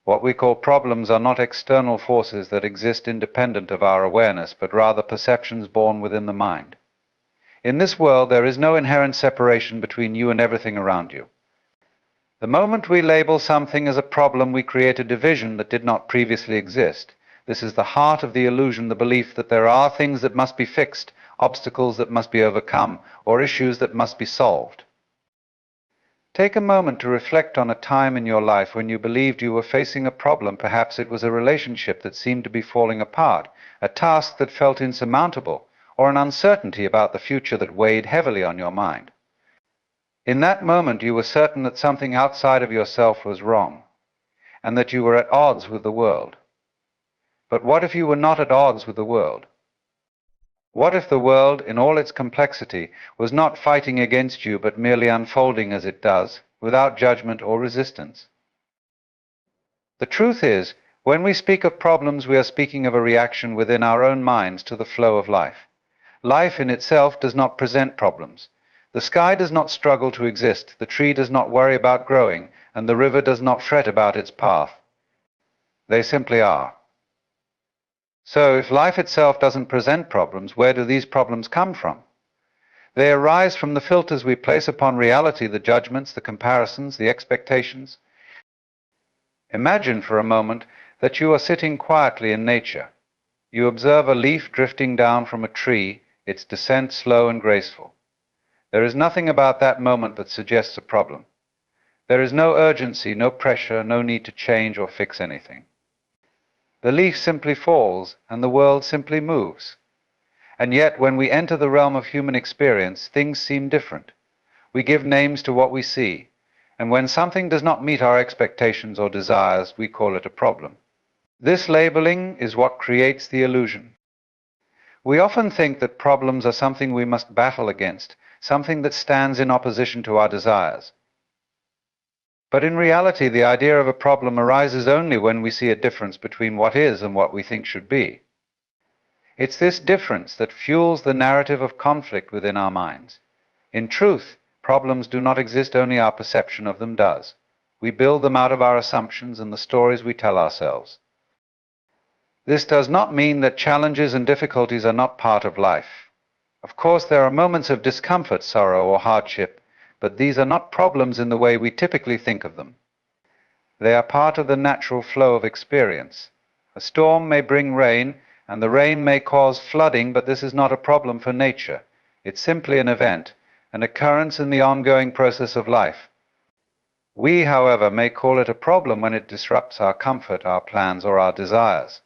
What we call problems are not external forces that exist independent of our awareness, but rather perceptions born within the mind. In this world, there is no inherent separation between you and everything around you. The moment we label something as a problem, we create a division that did not previously exist. This is the heart of the illusion, the belief that there are things that must be fixed, obstacles that must be overcome, or issues that must be solved. Take a moment to reflect on a time in your life when you believed you were facing a problem. Perhaps it was a relationship that seemed to be falling apart, a task that felt insurmountable, or an uncertainty about the future that weighed heavily on your mind. In that moment, you were certain that something outside of yourself was wrong, and that you were at odds with the world. But what if you were not at odds with the world? What if the world, in all its complexity, was not fighting against you, but merely unfolding as it does, without judgment or resistance? The truth is, when we speak of problems, we are speaking of a reaction within our own minds to the flow of life. Life in itself does not present problems. The sky does not struggle to exist, the tree does not worry about growing, and the river does not fret about its path. They simply are. So, if life itself doesn't present problems, where do these problems come from? They arise from the filters we place upon reality, the judgments, the comparisons, the expectations. Imagine for a moment that you are sitting quietly in nature. You observe a leaf drifting down from a tree, its descent slow and graceful. There is nothing about that moment that suggests a problem. There is no urgency, no pressure, no need to change or fix anything. The leaf simply falls, and the world simply moves. And yet, when we enter the realm of human experience, things seem different. We give names to what we see, and when something does not meet our expectations or desires, we call it a problem. This labeling is what creates the illusion. We often think that problems are something we must battle against, something that stands in opposition to our desires. But in reality, the idea of a problem arises only when we see a difference between what is and what we think should be. It's this difference that fuels the narrative of conflict within our minds. In truth, problems do not exist, only our perception of them does. We build them out of our assumptions and the stories we tell ourselves. This does not mean that challenges and difficulties are not part of life. Of course, there are moments of discomfort, sorrow, or hardship, but these are not problems in the way we typically think of them. They are part of the natural flow of experience. A storm may bring rain, and the rain may cause flooding, but this is not a problem for nature. It's simply an event, an occurrence in the ongoing process of life. We, however, may call it a problem when it disrupts our comfort, our plans, or our desires.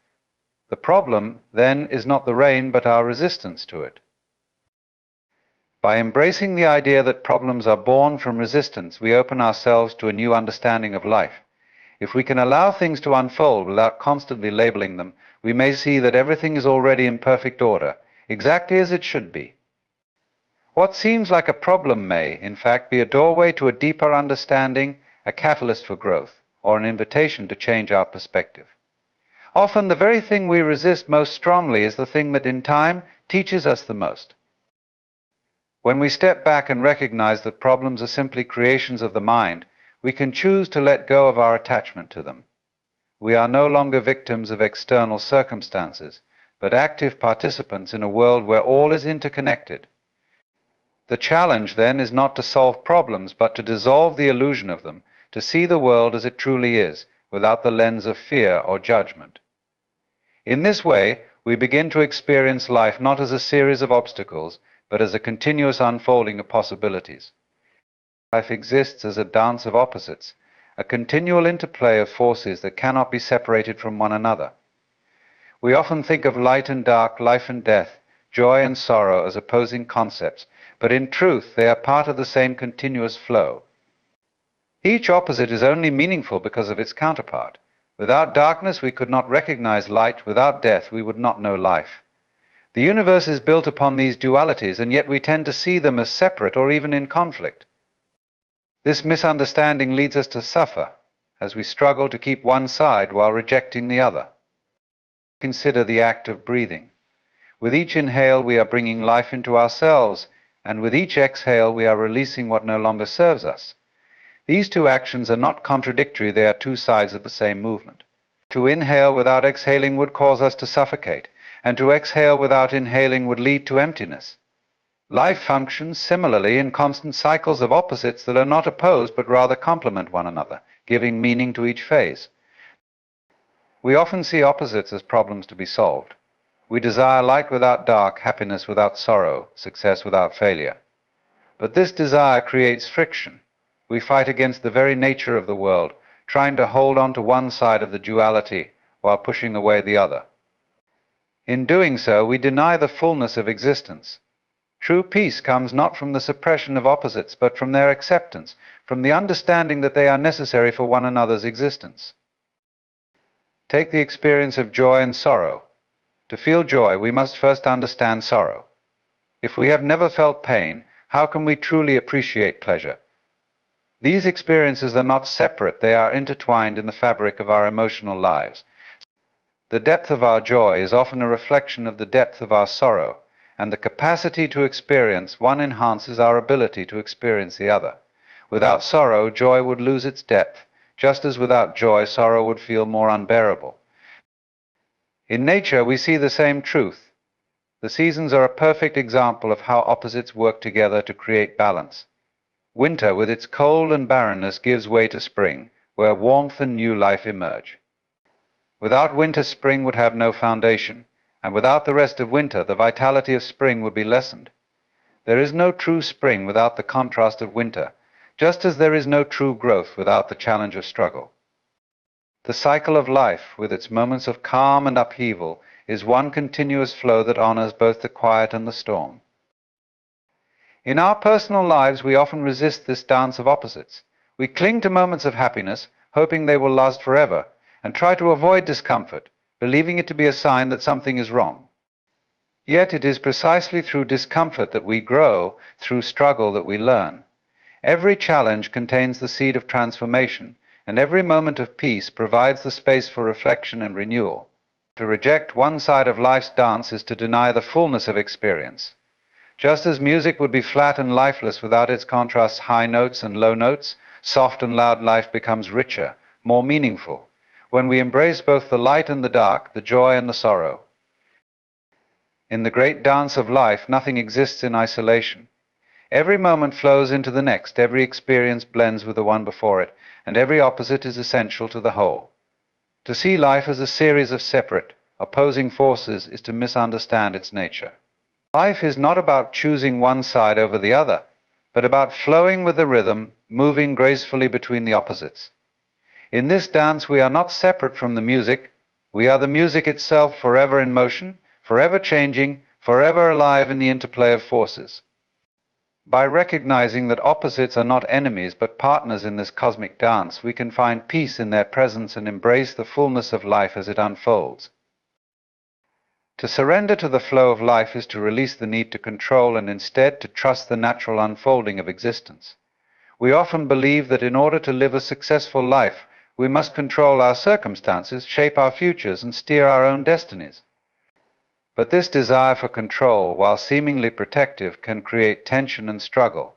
The problem, then, is not the rain, but our resistance to it. By embracing the idea that problems are born from resistance, we open ourselves to a new understanding of life. If we can allow things to unfold without constantly labeling them, we may see that everything is already in perfect order, exactly as it should be. What seems like a problem may, in fact, be a doorway to a deeper understanding, a catalyst for growth, or an invitation to change our perspective. Often, the very thing we resist most strongly is the thing that, in time, teaches us the most. When we step back and recognize that problems are simply creations of the mind, we can choose to let go of our attachment to them. We are no longer victims of external circumstances, but active participants in a world where all is interconnected. The challenge, then, is not to solve problems, but to dissolve the illusion of them, to see the world as it truly is, without the lens of fear or judgment. In this way, we begin to experience life not as a series of obstacles, but as a continuous unfolding of possibilities. Life exists as a dance of opposites, a continual interplay of forces that cannot be separated from one another. We often think of light and dark, life and death, joy and sorrow as opposing concepts, but in truth they are part of the same continuous flow. Each opposite is only meaningful because of its counterpart. Without darkness we could not recognize light, without death we would not know life. The universe is built upon these dualities, and yet we tend to see them as separate or even in conflict. This misunderstanding leads us to suffer, as we struggle to keep one side while rejecting the other. Consider the act of breathing. With each inhale we are bringing life into ourselves, and with each exhale we are releasing what no longer serves us. These two actions are not contradictory, they are two sides of the same movement. To inhale without exhaling would cause us to suffocate, and to exhale without inhaling would lead to emptiness. Life functions similarly in constant cycles of opposites that are not opposed but rather complement one another, giving meaning to each phase. We often see opposites as problems to be solved. We desire light without dark, happiness without sorrow, success without failure. But this desire creates friction. We fight against the very nature of the world, trying to hold on to one side of the duality while pushing away the other. In doing so, we deny the fullness of existence. True peace comes not from the suppression of opposites, but from their acceptance, from the understanding that they are necessary for one another's existence. Take the experience of joy and sorrow. To feel joy, we must first understand sorrow. If we have never felt pain, how can we truly appreciate pleasure? These experiences are not separate, they are intertwined in the fabric of our emotional lives. The depth of our joy is often a reflection of the depth of our sorrow, and the capacity to experience one enhances our ability to experience the other. Without sorrow, joy would lose its depth, just as without joy, sorrow would feel more unbearable. In nature, we see the same truth. The seasons are a perfect example of how opposites work together to create balance. Winter, with its cold and barrenness, gives way to spring, where warmth and new life emerge. Without winter, spring would have no foundation, and without the rest of winter, the vitality of spring would be lessened. There is no true spring without the contrast of winter, just as there is no true growth without the challenge of struggle. The cycle of life, with its moments of calm and upheaval, is one continuous flow that honors both the quiet and the storm. In our personal lives, we often resist this dance of opposites. We cling to moments of happiness, hoping they will last forever, and try to avoid discomfort, believing it to be a sign that something is wrong. Yet it is precisely through discomfort that we grow, through struggle that we learn. Every challenge contains the seed of transformation, and every moment of peace provides the space for reflection and renewal. To reject one side of life's dance is to deny the fullness of experience. Just as music would be flat and lifeless without its contrasts high notes and low notes, soft and loud life becomes richer, more meaningful, when we embrace both the light and the dark, the joy and the sorrow. In the great dance of life, nothing exists in isolation. Every moment flows into the next, every experience blends with the one before it, and every opposite is essential to the whole. To see life as a series of separate, opposing forces is to misunderstand its nature. Life is not about choosing one side over the other, but about flowing with the rhythm, moving gracefully between the opposites. In this dance, we are not separate from the music. We are the music itself, forever in motion, forever changing, forever alive in the interplay of forces. By recognizing that opposites are not enemies but partners in this cosmic dance, we can find peace in their presence and embrace the fullness of life as it unfolds. To surrender to the flow of life is to release the need to control and instead to trust the natural unfolding of existence. We often believe that in order to live a successful life, we must control our circumstances, shape our futures, and steer our own destinies. But this desire for control, while seemingly protective, can create tension and struggle.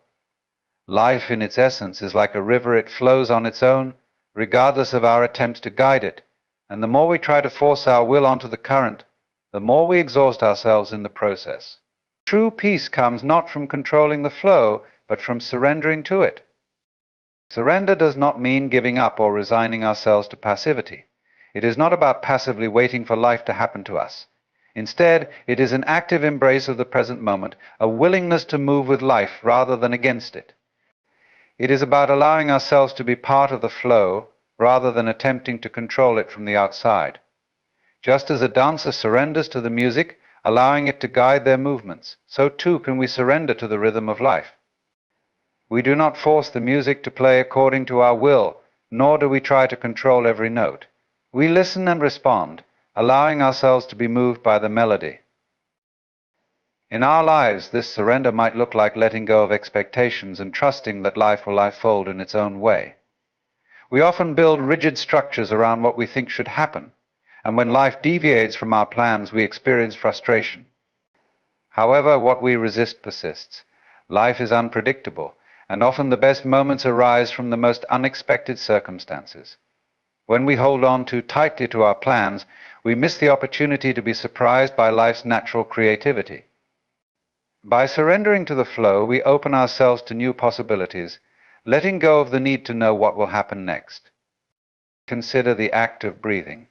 Life, in its essence, is like a river. It flows on its own, regardless of our attempts to guide it, and the more we try to force our will onto the current, the more we exhaust ourselves in the process. True peace comes not from controlling the flow, but from surrendering to it. Surrender does not mean giving up or resigning ourselves to passivity. It is not about passively waiting for life to happen to us. Instead, it is an active embrace of the present moment, a willingness to move with life rather than against it. It is about allowing ourselves to be part of the flow rather than attempting to control it from the outside. Just as a dancer surrenders to the music, allowing it to guide their movements, so too can we surrender to the rhythm of life. We do not force the music to play according to our will, nor do we try to control every note. We listen and respond, allowing ourselves to be moved by the melody. In our lives, this surrender might look like letting go of expectations and trusting that life will unfold in its own way. We often build rigid structures around what we think should happen, and when life deviates from our plans, we experience frustration. However, what we resist persists. Life is unpredictable, and often the best moments arise from the most unexpected circumstances. When we hold on too tightly to our plans, we miss the opportunity to be surprised by life's natural creativity. By surrendering to the flow, we open ourselves to new possibilities, letting go of the need to know what will happen next. Consider the act of breathing.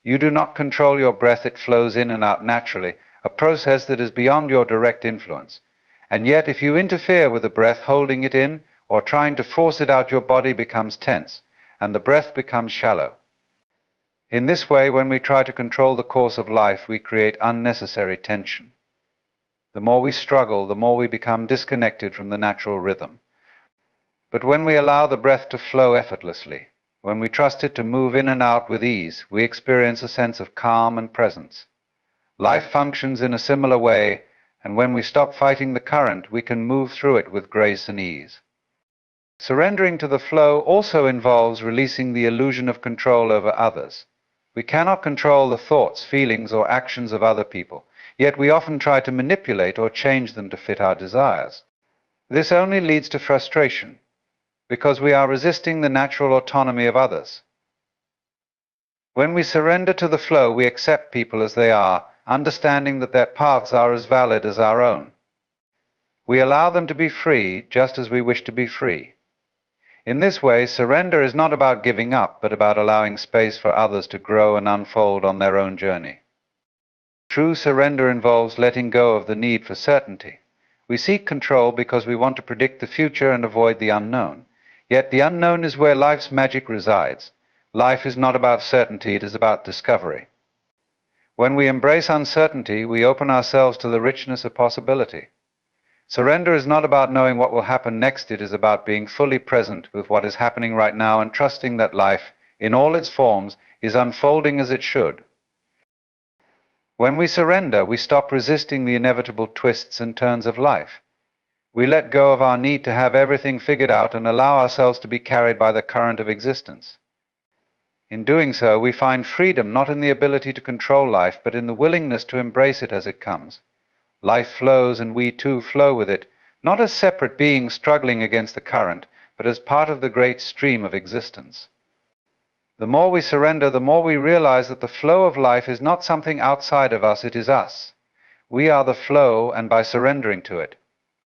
You do not control your breath, it flows in and out naturally, a process that is beyond your direct influence. And yet, if you interfere with the breath, holding it in or trying to force it out, your body becomes tense, and the breath becomes shallow. In this way, when we try to control the course of life, we create unnecessary tension. The more we struggle, the more we become disconnected from the natural rhythm. But when we allow the breath to flow effortlessly, when we trust it to move in and out with ease, we experience a sense of calm and presence. Life functions in a similar way, and when we stop fighting the current, we can move through it with grace and ease. Surrendering to the flow also involves releasing the illusion of control over others. We cannot control the thoughts, feelings, or actions of other people, yet we often try to manipulate or change them to fit our desires. This only leads to frustration, because we are resisting the natural autonomy of others. When we surrender to the flow, we accept people as they are, understanding that their paths are as valid as our own. We allow them to be free, just as we wish to be free. In this way, surrender is not about giving up, but about allowing space for others to grow and unfold on their own journey. True surrender involves letting go of the need for certainty. We seek control because we want to predict the future and avoid the unknown. Yet the unknown is where life's magic resides. Life is not about certainty, it is about discovery. When we embrace uncertainty, we open ourselves to the richness of possibility. Surrender is not about knowing what will happen next, it is about being fully present with what is happening right now and trusting that life, in all its forms, is unfolding as it should. When we surrender, we stop resisting the inevitable twists and turns of life. We let go of our need to have everything figured out and allow ourselves to be carried by the current of existence. In doing so, we find freedom not in the ability to control life, but in the willingness to embrace it as it comes. Life flows, and we too flow with it, not as separate beings struggling against the current, but as part of the great stream of existence. The more we surrender, the more we realize that the flow of life is not something outside of us, it is us. We are the flow, and by surrendering to it.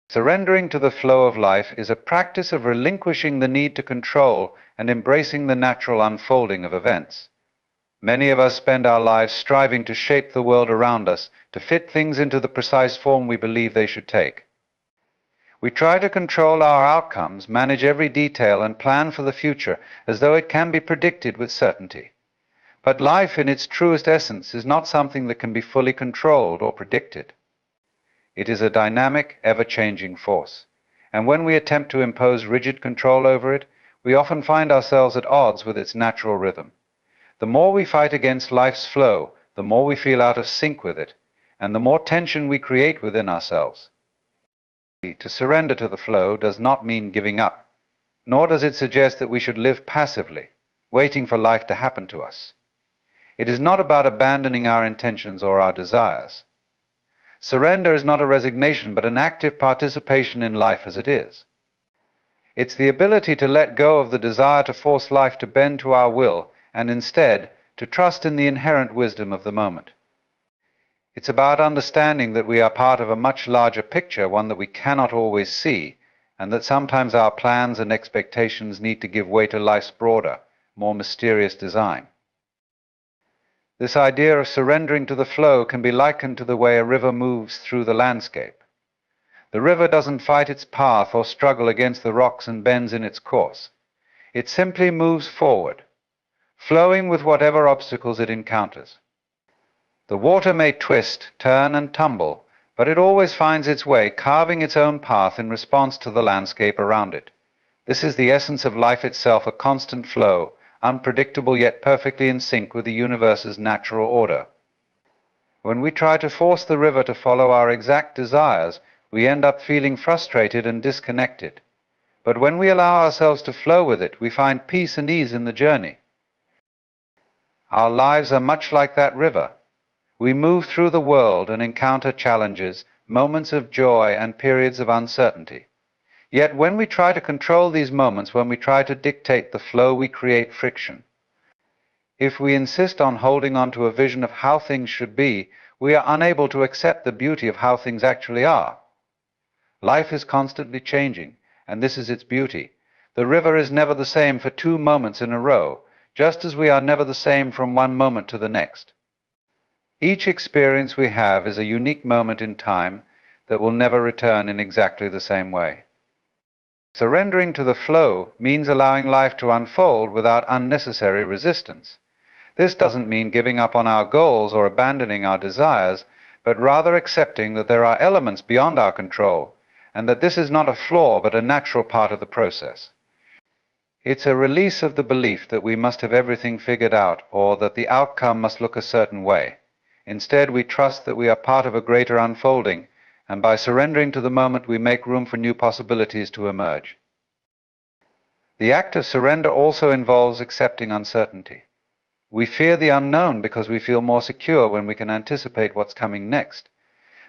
Surrendering to the flow of life is a practice of relinquishing the need to control and embracing the natural unfolding of events. Many of us spend our lives striving to shape the world around us, to fit things into the precise form we believe they should take. We try to control our outcomes, manage every detail, and plan for the future as though it can be predicted with certainty. But life in its truest essence is not something that can be fully controlled or predicted. It is a dynamic, ever-changing force, and when we attempt to impose rigid control over it, we often find ourselves at odds with its natural rhythm. The more we fight against life's flow, the more we feel out of sync with it, and the more tension we create within ourselves. To surrender to the flow does not mean giving up, nor does it suggest that we should live passively, waiting for life to happen to us. It is not about abandoning our intentions or our desires. Surrender is not a resignation, but an active participation in life as it is. It's the ability to let go of the desire to force life to bend to our will, and instead to trust in the inherent wisdom of the moment. It's about understanding that we are part of a much larger picture, one that we cannot always see, and that sometimes our plans and expectations need to give way to life's broader, more mysterious design. This idea of surrendering to the flow can be likened to the way a river moves through the landscape. The river doesn't fight its path or struggle against the rocks and bends in its course. It simply moves forward, flowing with whatever obstacles it encounters. The water may twist, turn, and tumble, but it always finds its way, carving its own path in response to the landscape around it. This is the essence of life itself, a constant flow, unpredictable yet perfectly in sync with the universe's natural order. When we try to force the river to follow our exact desires, we end up feeling frustrated and disconnected. But when we allow ourselves to flow with it, we find peace and ease in the journey. Our lives are much like that river. We move through the world and encounter challenges, moments of joy, and periods of uncertainty. Yet when we try to control these moments, when we try to dictate the flow, we create friction. If we insist on holding on to a vision of how things should be, we are unable to accept the beauty of how things actually are. Life is constantly changing, and this is its beauty. The river is never the same for 2 moments in a row, just as we are never the same from one moment to the next. Each experience we have is a unique moment in time that will never return in exactly the same way. Surrendering to the flow means allowing life to unfold without unnecessary resistance. This doesn't mean giving up on our goals or abandoning our desires, but rather accepting that there are elements beyond our control, and that this is not a flaw but a natural part of the process. It's a release of the belief that we must have everything figured out or that the outcome must look a certain way. Instead, we trust that we are part of a greater unfolding, and by surrendering to the moment, we make room for new possibilities to emerge. The act of surrender also involves accepting uncertainty. We fear the unknown because we feel more secure when we can anticipate what's coming next.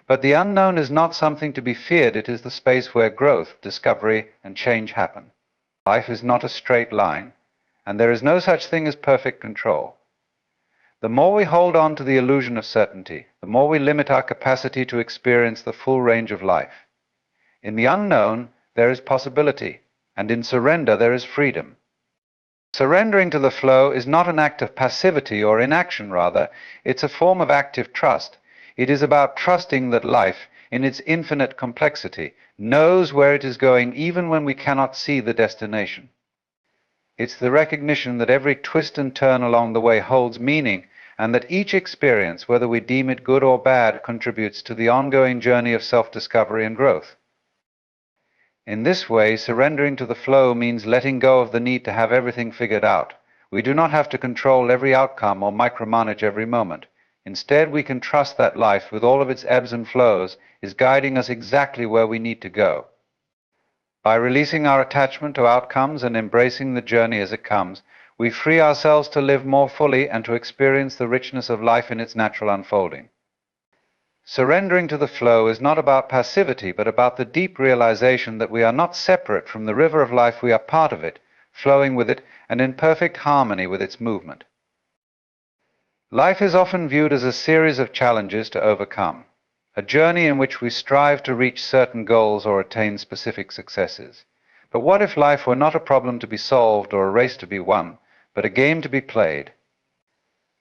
But the unknown is not something to be feared. It is the space where growth, discovery, and change happen. Life is not a straight line, and there is no such thing as perfect control. The more we hold on to the illusion of certainty, the more we limit our capacity to experience the full range of life. In the unknown, there is possibility, and in surrender, there is freedom. Surrendering to the flow is not an act of passivity or inaction, rather. It's a form of active trust. It is about trusting that life, in its infinite complexity, knows where it is going even when we cannot see the destination. It's the recognition that every twist and turn along the way holds meaning, and that each experience, whether we deem it good or bad, contributes to the ongoing journey of self-discovery and growth. In this way, surrendering to the flow means letting go of the need to have everything figured out. We do not have to control every outcome or micromanage every moment. Instead, we can trust that life, with all of its ebbs and flows, is guiding us exactly where we need to go. By releasing our attachment to outcomes and embracing the journey as it comes, we free ourselves to live more fully and to experience the richness of life in its natural unfolding. Surrendering to the flow is not about passivity, but about the deep realization that we are not separate from the river of life. We are part of it, flowing with it, and in perfect harmony with its movement. Life is often viewed as a series of challenges to overcome, a journey in which we strive to reach certain goals or attain specific successes. But what if life were not a problem to be solved or a race to be won, but a game to be played?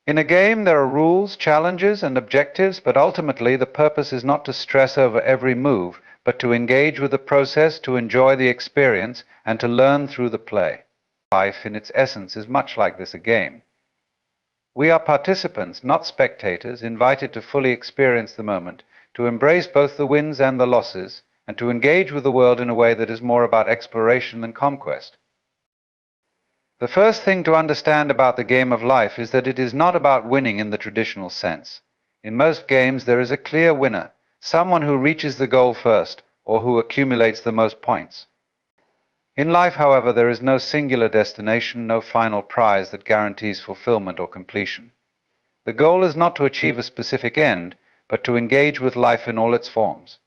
In a game, there are rules, challenges, and objectives, but ultimately the purpose is not to stress over every move, but to engage with the process, to enjoy the experience, and to learn through the play. Life, in its essence, is much like this, a game. We are participants, not spectators, invited to fully experience the moment, to embrace both the wins and the losses, and to engage with the world in a way that is more about exploration than conquest. The first thing to understand about the game of life is that it is not about winning in the traditional sense. In most games, there is a clear winner, someone who reaches the goal first, or who accumulates the most points. In life, however, there is no singular destination, no final prize that guarantees fulfillment or completion. The goal is not to achieve a specific end, but to engage with life in all its forms.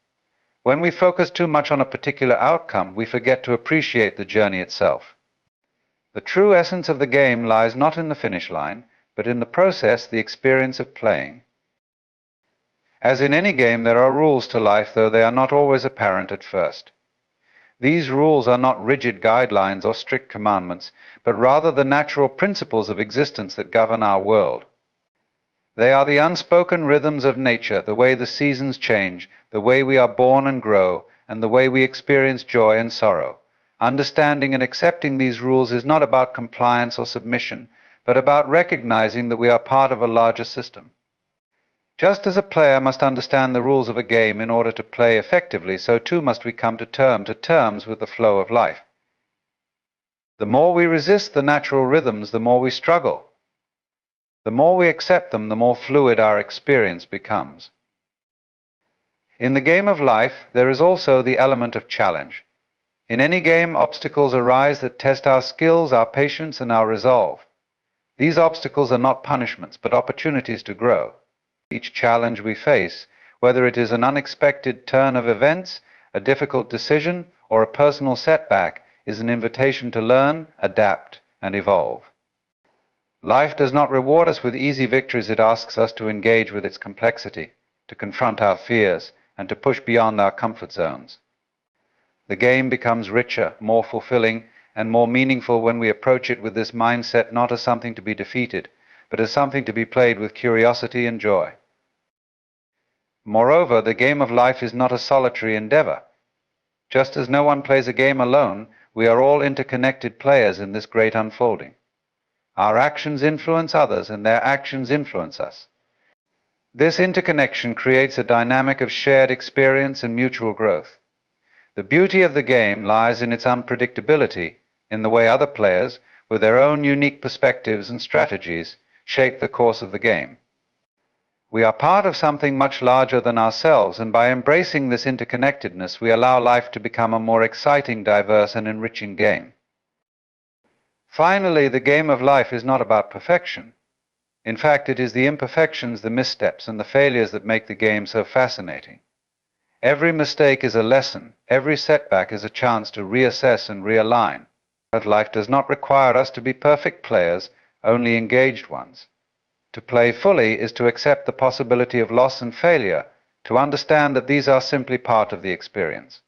When we focus too much on a particular outcome, we forget to appreciate the journey itself. The true essence of the game lies not in the finish line, but in the process, the experience of playing. As in any game, there are rules to life, though they are not always apparent at first. These rules are not rigid guidelines or strict commandments, but rather the natural principles of existence that govern our world. They are the unspoken rhythms of nature, the way the seasons change, the way we are born and grow, and the way we experience joy and sorrow. Understanding and accepting these rules is not about compliance or submission, but about recognizing that we are part of a larger system. Just as a player must understand the rules of a game in order to play effectively, so too must we come to terms with the flow of life. The more we resist the natural rhythms, the more we struggle. The more we accept them, the more fluid our experience becomes. In the game of life, there is also the element of challenge. In any game, obstacles arise that test our skills, our patience, and our resolve. These obstacles are not punishments, but opportunities to grow. Each challenge we face, whether it is an unexpected turn of events, a difficult decision, or a personal setback is an invitation to learn, adapt, and evolve. Life does not reward us with easy victories. It asks us to engage with its complexity, to confront our fears, and to push beyond our comfort zones. The game becomes richer, more fulfilling, and more meaningful when we approach it with this mindset not as something to be defeated, but as something to be played with curiosity and joy. Moreover, the game of life is not a solitary endeavor. Just as no one plays a game alone, we are all interconnected players in this great unfolding. Our actions influence others, and their actions influence us. This interconnection creates a dynamic of shared experience and mutual growth. The beauty of the game lies in its unpredictability, in the way other players, with their own unique perspectives and strategies, shape the course of the game. We are part of something much larger than ourselves, and by embracing this interconnectedness, we allow life to become a more exciting, diverse, and enriching game. Finally, the game of life is not about perfection. In fact, it is the imperfections, the missteps, and the failures that make the game so fascinating. Every mistake is a lesson. Every setback is a chance to reassess and realign. But life does not require us to be perfect players, only engaged ones. To play fully is to accept the possibility of loss and failure, to understand that these are simply part of the experience.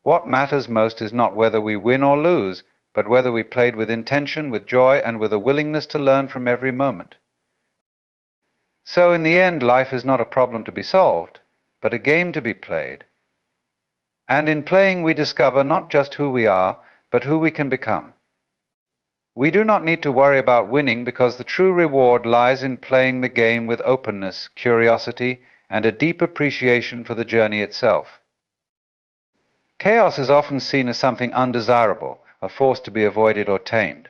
What matters most is not whether we win or lose, but whether we played with intention, with joy, and with a willingness to learn from every moment. So in the end, life is not a problem to be solved, but a game to be played. And in playing, we discover not just who we are, but who we can become. We do not need to worry about winning, because the true reward lies in playing the game with openness, curiosity, and a deep appreciation for the journey itself. Chaos is often seen as something undesirable, a force to be avoided or tamed.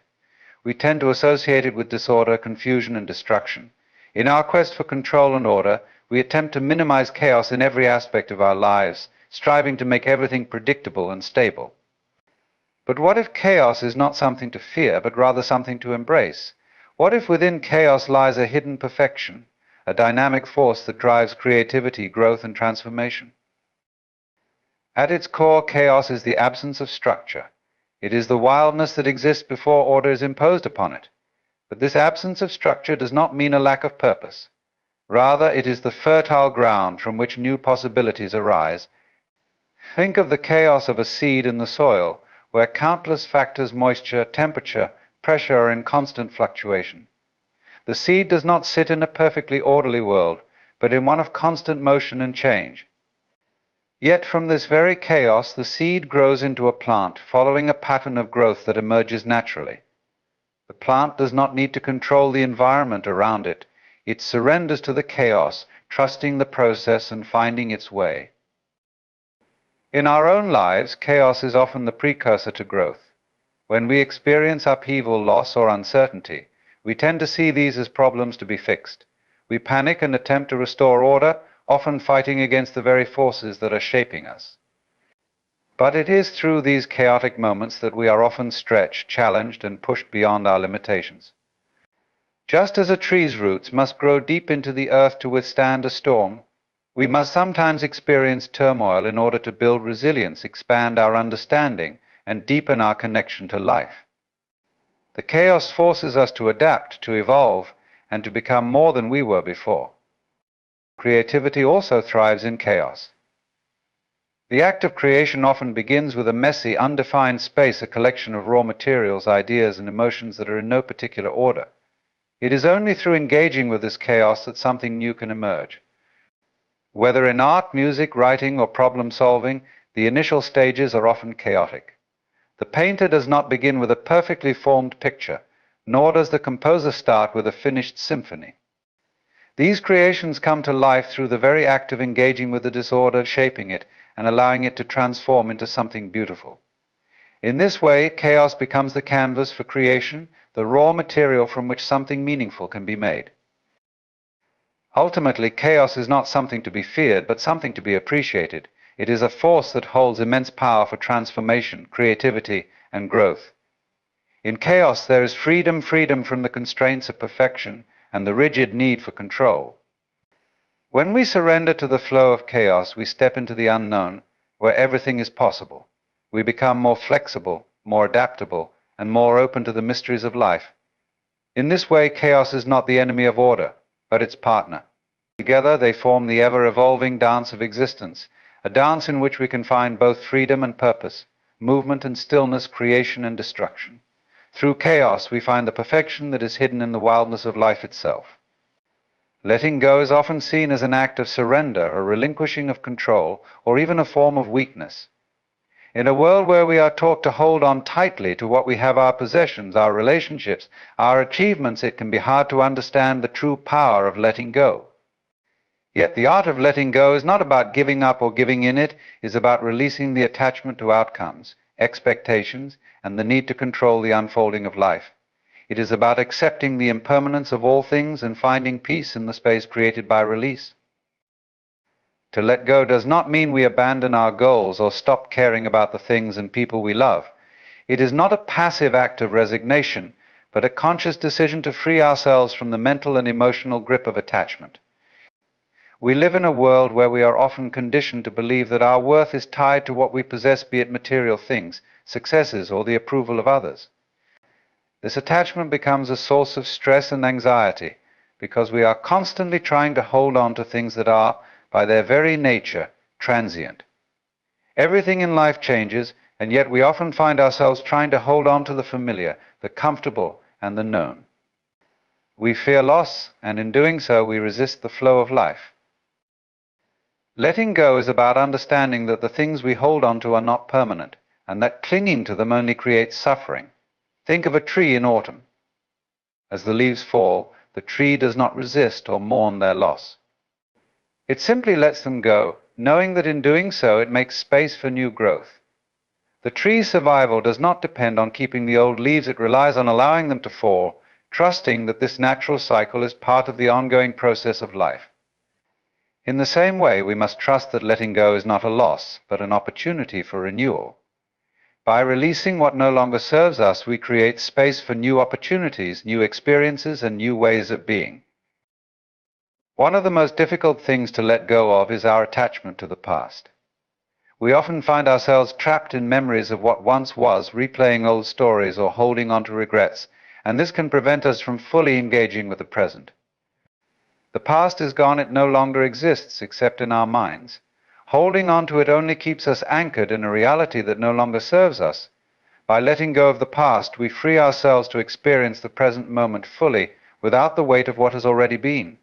We tend to associate it with disorder, confusion, and destruction. In our quest for control and order, we attempt to minimize chaos in every aspect of our lives, striving to make everything predictable and stable. But what if chaos is not something to fear, but rather something to embrace? What if within chaos lies a hidden perfection, a dynamic force that drives creativity, growth, and transformation? At its core, chaos is the absence of structure. It is the wildness that exists before order is imposed upon it. But this absence of structure does not mean a lack of purpose. Rather, it is the fertile ground from which new possibilities arise. Think of the chaos of a seed in the soil, where countless factors, moisture, temperature, pressure, are in constant fluctuation. The seed does not sit in a perfectly orderly world, but in one of constant motion and change. Yet from this very chaos, the seed grows into a plant, following a pattern of growth that emerges naturally. The plant does not need to control the environment around it. It surrenders to the chaos, trusting the process and finding its way. In our own lives, chaos is often the precursor to growth. When we experience upheaval, loss, or uncertainty, we tend to see these as problems to be fixed. We panic and attempt to restore order, often fighting against the very forces that are shaping us. But it is through these chaotic moments that we are often stretched, challenged, and pushed beyond our limitations. Just as a tree's roots must grow deep into the earth to withstand a storm, we must sometimes experience turmoil in order to build resilience, expand our understanding, and deepen our connection to life. The chaos forces us to adapt, to evolve, and to become more than we were before. Creativity also thrives in chaos. The act of creation often begins with a messy, undefined space, a collection of raw materials, ideas, and emotions that are in no particular order. It is only through engaging with this chaos that something new can emerge. Whether in art, music, writing, or problem solving, the initial stages are often chaotic. The painter does not begin with a perfectly formed picture, nor does the composer start with a finished symphony. These creations come to life through the very act of engaging with the disorder, shaping it, and allowing it to transform into something beautiful. In this way, chaos becomes the canvas for creation, the raw material from which something meaningful can be made. Ultimately, chaos is not something to be feared, but something to be appreciated. It is a force that holds immense power for transformation, creativity, and growth. In chaos, there is freedom from the constraints of perfection and the rigid need for control. When we surrender to the flow of chaos, we step into the unknown, where everything is possible. We become more flexible, more adaptable, and more open to the mysteries of life. In this way, chaos is not the enemy of order, but its partner. Together, they form the ever-evolving dance of existence, a dance in which we can find both freedom and purpose, movement and stillness, creation and destruction. Through chaos, we find the perfection that is hidden in the wildness of life itself. Letting go is often seen as an act of surrender, a relinquishing of control, or even a form of weakness. In a world where we are taught to hold on tightly to what we have, our possessions, our relationships, our achievements, it can be hard to understand the true power of letting go. Yet the art of letting go is not about giving up or giving in, it is about releasing the attachment to outcomes, expectations, and the need to control the unfolding of life. It is about accepting the impermanence of all things and finding peace in the space created by release. To let go does not mean we abandon our goals or stop caring about the things and people we love. It is not a passive act of resignation, but a conscious decision to free ourselves from the mental and emotional grip of attachment. We live in a world where we are often conditioned to believe that our worth is tied to what we possess, be it material things, successes, or the approval of others. This attachment becomes a source of stress and anxiety because we are constantly trying to hold on to things that are, by their very nature, transient. Everything in life changes, and yet we often find ourselves trying to hold on to the familiar, the comfortable, and the known. We fear loss, and in doing so, we resist the flow of life. Letting go is about understanding that the things we hold on to are not permanent, and that clinging to them only creates suffering. Think of a tree in autumn. As the leaves fall, the tree does not resist or mourn their loss. It simply lets them go, knowing that in doing so it makes space for new growth. The tree's survival does not depend on keeping the old leaves, it relies on allowing them to fall, trusting that this natural cycle is part of the ongoing process of life. In the same way, we must trust that letting go is not a loss, but an opportunity for renewal. By releasing what no longer serves us, we create space for new opportunities, new experiences, and new ways of being. One of the most difficult things to let go of is our attachment to the past. We often find ourselves trapped in memories of what once was, replaying old stories or holding on to regrets, and this can prevent us from fully engaging with the present. The past is gone, it no longer exists except in our minds. Holding on to it only keeps us anchored in a reality that no longer serves us. By letting go of the past, we free ourselves to experience the present moment fully, without the weight of what has already been.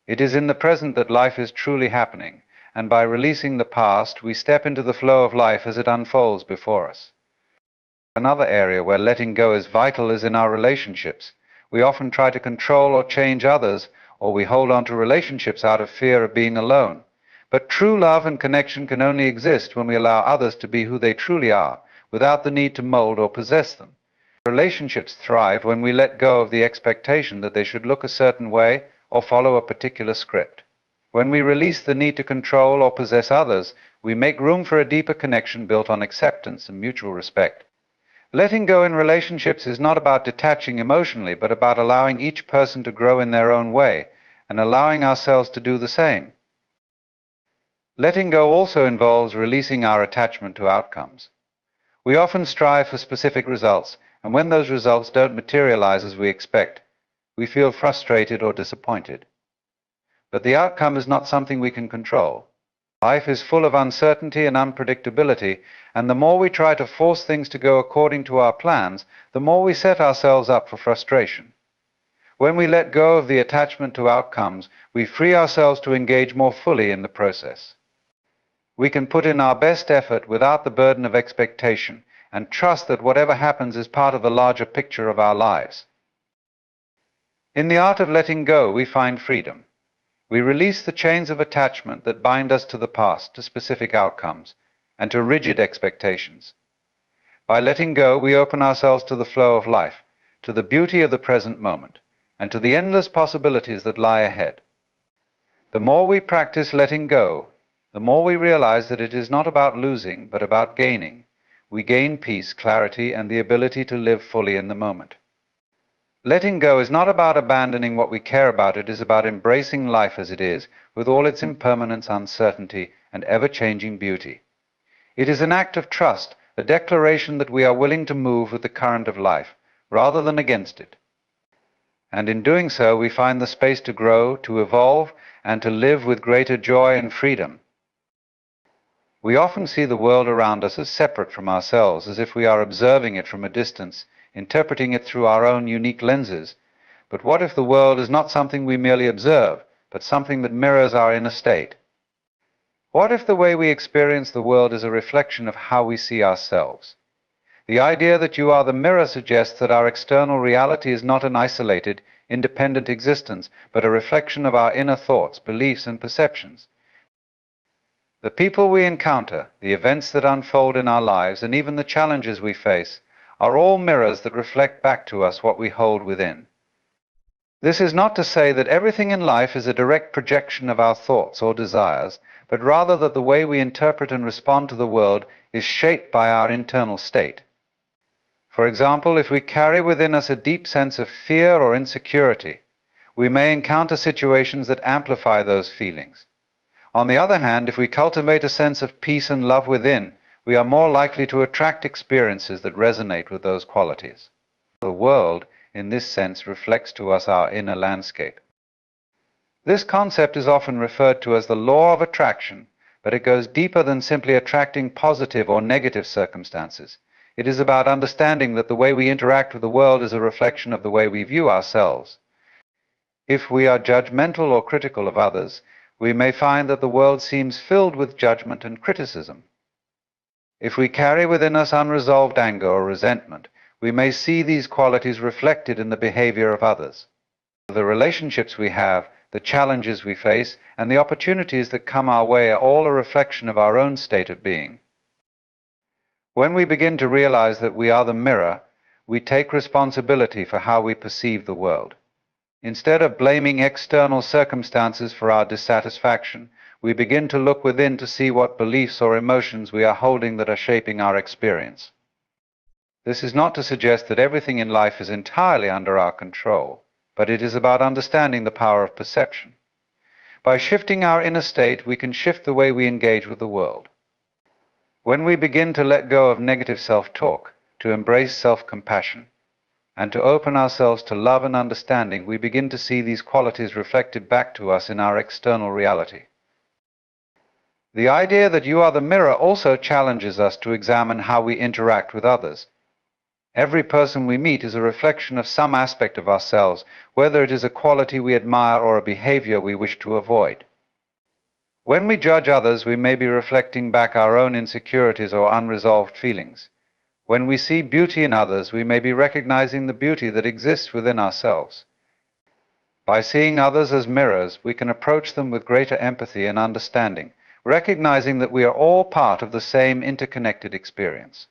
It is in the present that life is truly happening, and by releasing the past, we step into the flow of life as it unfolds before us. Another area where letting go is vital is in our relationships. We often try to control or change others, or we hold on to relationships out of fear of being alone. But true love and connection can only exist when we allow others to be who they truly are, without the need to mold or possess them. Relationships thrive when we let go of the expectation that they should look a certain way or follow a particular script. When we release the need to control or possess others, we make room for a deeper connection built on acceptance and mutual respect. Letting go in relationships is not about detaching emotionally, but about allowing each person to grow in their own way, and allowing ourselves to do the same. Letting go also involves releasing our attachment to outcomes. We often strive for specific results, and when those results don't materialize as we expect, we feel frustrated or disappointed. But the outcome is not something we can control. Life is full of uncertainty and unpredictability, and the more we try to force things to go according to our plans, the more we set ourselves up for frustration. When we let go of the attachment to outcomes, we free ourselves to engage more fully in the process. We can put in our best effort without the burden of expectation and trust that whatever happens is part of the larger picture of our lives. In the art of letting go, we find freedom. We release the chains of attachment that bind us to the past, to specific outcomes, and to rigid expectations. By letting go, we open ourselves to the flow of life, to the beauty of the present moment, and to the endless possibilities that lie ahead. The more we practice letting go, the more we realize that it is not about losing, but about gaining. We gain peace, clarity, and the ability to live fully in the moment. Letting go is not about abandoning what we care about, it is about embracing life as it is, with all its impermanence, uncertainty, and ever-changing beauty. It is an act of trust, a declaration that we are willing to move with the current of life, rather than against it. And in doing so, we find the space to grow, to evolve, and to live with greater joy and freedom. We often see the world around us as separate from ourselves, as if we are observing it from a distance, interpreting it through our own unique lenses. But what if the world is not something we merely observe, but something that mirrors our inner state? What if the way we experience the world is a reflection of how we see ourselves? The idea that you are the mirror suggests that our external reality is not an isolated, independent existence, but a reflection of our inner thoughts, beliefs, and perceptions. The people we encounter, the events that unfold in our lives, and even the challenges we face, are all mirrors that reflect back to us what we hold within. This is not to say that everything in life is a direct projection of our thoughts or desires, but rather that the way we interpret and respond to the world is shaped by our internal state. For example, if we carry within us a deep sense of fear or insecurity, we may encounter situations that amplify those feelings. On the other hand, if we cultivate a sense of peace and love within, we are more likely to attract experiences that resonate with those qualities. The world, in this sense, reflects to us our inner landscape. This concept is often referred to as the law of attraction, but it goes deeper than simply attracting positive or negative circumstances. It is about understanding that the way we interact with the world is a reflection of the way we view ourselves. If we are judgmental or critical of others, we may find that the world seems filled with judgment and criticism. If we carry within us unresolved anger or resentment, we may see these qualities reflected in the behavior of others. The relationships we have, the challenges we face, and the opportunities that come our way are all a reflection of our own state of being. When we begin to realize that we are the mirror, we take responsibility for how we perceive the world. Instead of blaming external circumstances for our dissatisfaction, we begin to look within to see what beliefs or emotions we are holding that are shaping our experience. This is not to suggest that everything in life is entirely under our control, but it is about understanding the power of perception. By shifting our inner state, we can shift the way we engage with the world. When we begin to let go of negative self-talk, to embrace self-compassion, and to open ourselves to love and understanding, we begin to see these qualities reflected back to us in our external reality. The idea that you are the mirror also challenges us to examine how we interact with others. Every person we meet is a reflection of some aspect of ourselves, whether it is a quality we admire or a behavior we wish to avoid. When we judge others, we may be reflecting back our own insecurities or unresolved feelings. When we see beauty in others, we may be recognizing the beauty that exists within ourselves. By seeing others as mirrors, we can approach them with greater empathy and understanding, recognizing that we are all part of the same interconnected experience.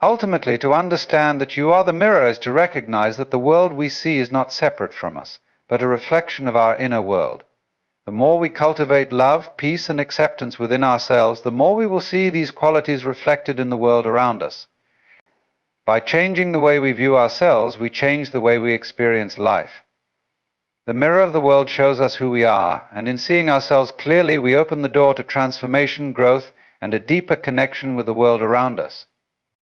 Ultimately, to understand that you are the mirror is to recognize that the world we see is not separate from us, but a reflection of our inner world. The more we cultivate love, peace, and acceptance within ourselves, the more we will see these qualities reflected in the world around us. By changing the way we view ourselves, we change the way we experience life. The mirror of the world shows us who we are, and in seeing ourselves clearly, we open the door to transformation, growth, and a deeper connection with the world around us.